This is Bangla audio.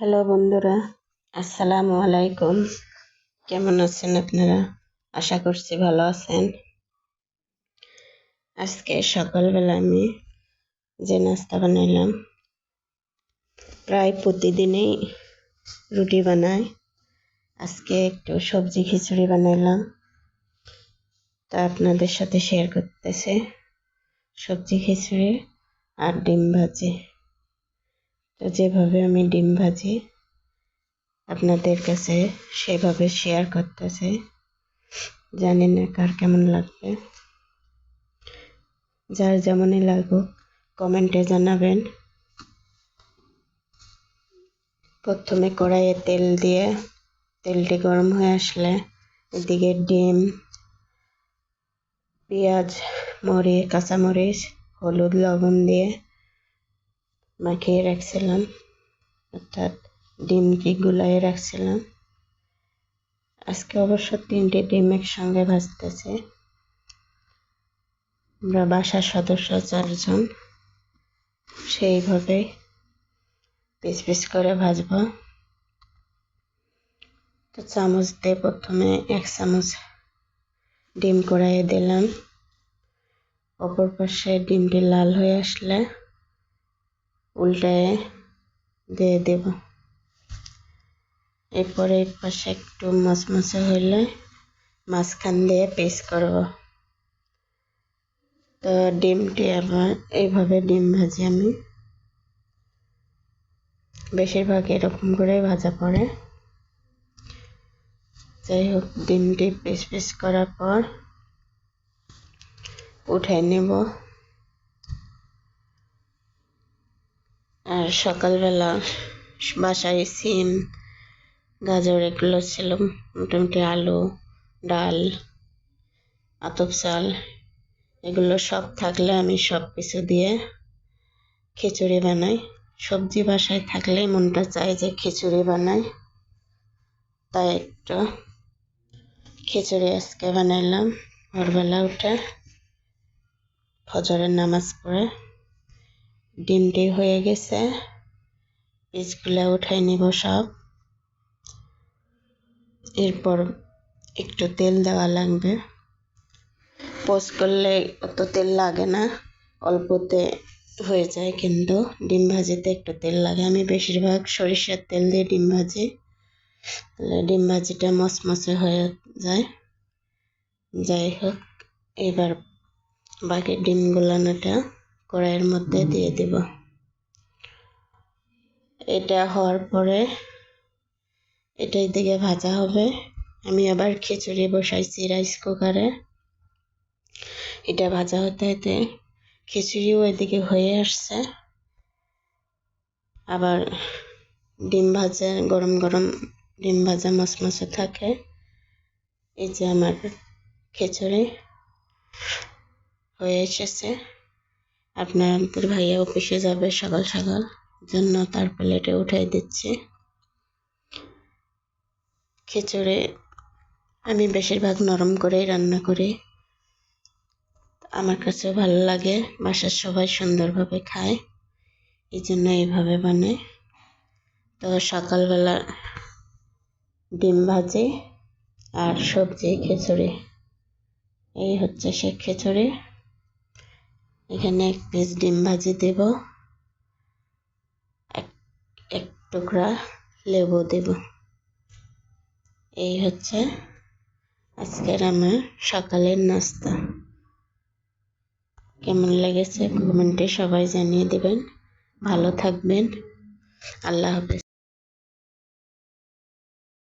হ্যালো বন্ধুরা, আসসালামু আলাইকুম। কেমন আছেন আপনারা? আশা করছি ভালো আছেন। আজকে সকালবেলা আমি যে নাস্তা বানাইলাম, প্রায় প্রতিদিনই রুটি বানাই। আজকে একটু সবজি খিচুড়ি বানাইলাম, তা আপনাদের সাথে শেয়ার করতেছি। সবজি খিচুড়ি আর ডিম ভাজি। তো যেভাবে আমি ডিম ভাজি আপনাদের কাছে সেভাবে শেয়ার করতেছি। জানি না কার কেমন লাগবে, যার যেমনই লাগুক কমেন্টে জানাবেন। প্রথমে কড়াইয়ে তেল দিয়ে তেলটি গরম হয়ে আসলে এদিকে ডিম, পেঁয়াজ, কাঁচামরিচ, হলুদ, লবণ দিয়ে মাখিয়ে রাখছিলাম, অর্থাৎ ডিমটি গুলাইয়ে রাখছিলাম। আজকে অবশ্য 3টি ডিম একসঙ্গে ভাজতেছে। আমরা বাসার সদস্য 4 জন, সেইভাবে পিস পিস করে ভাজবো। তো চামচ দিয়ে প্রথমে 1 চামচ ডিম কড়াইয়ে দিলাম। অপর পাশে ডিমটি লাল হয়ে আসলে উল্টায় দিয়ে দেব। এরপরে এই পাশে একটু মচমচে হইলে মাঝখান দিয়ে পিস করব। তো ডিমটি আবার এইভাবে ডিম ভাজি আমি বেশিরভাগ এরকম করে ভাজা পড়ে। যাই হোক, ডিমটি পিস পিস করার পর উঠাই নেব। আর সকালবেলা বাসায় সিম, গাজর এগুলো ছিল, মোটামুটি আলু, ডাল, আতপ চাল, এগুলো সব থাকলে আমি সব কিছু দিয়ে খিচুড়ি বানাই। সবজি বাসায় থাকলে মনটা চায় যে খিচুড়ি বানাই, তাই একটু খিচুড়ি আজকে বানাইলাম। ভোরবেলা উঠে ফজরের নামাজ পড়ে ডিমটি হয়ে গেছে, পিসগুলো উঠাই নিব সব। এরপর একটু তেল দেওয়া লাগবে। পোস্ট করলে অত তেল লাগে না, অল্পতে হয়ে যায়, কিন্তু ডিম ভাজিতে একটু তেল লাগে। আমি বেশিরভাগ সরিষার তেল দিয়ে ডিম ভাজি, ডিম ভাজিটা মচমচে হয়ে যায়। যাই হোক, এবার বাকি ডিম গুলানোটা কড়াইয়ের মধ্যে দিয়ে দেব। এটা হওয়ার পরে এটার দিকে ভাজা হবে। আমি আবার খিচুড়ি বসাইছি রাইস কুকারে। এটা ভাজা হতে হতে খিচুড়িও এদিকে হয়ে আসছে। আবার ডিম ভাজা গরম গরম ডিম ভাজা মচমচে থাকে। এই যে আমার খিচুড়ি হয়ে এসেছে। আপনাদের ভাইয়া অফিসে যাবে সকাল সকাল, জন্য তার প্লেটে উঠাই দিচ্ছি। খিচুড়ি আমি বেশিরভাগ নরম করেই রান্না করি, আমার কাছেও ভালো লাগে, বাসার সবাই সুন্দরভাবে খায়, এই জন্য এইভাবে বানাই। তো সকালবেলা ডিম ভাজি আর সবজি খিচুড়ি, এই হচ্ছে সে খিচুড়ি। এখানে 1 পিস ডিম ভাজি দেব, এক টুকরা লেবু দেব। এই হচ্ছে আজকের আমার সকালের নাস্তা। কেমন লেগেছে কমেন্টে সবাই জানিয়ে দেবেন। ভালো থাকবেন। আল্লাহ হাফেজ।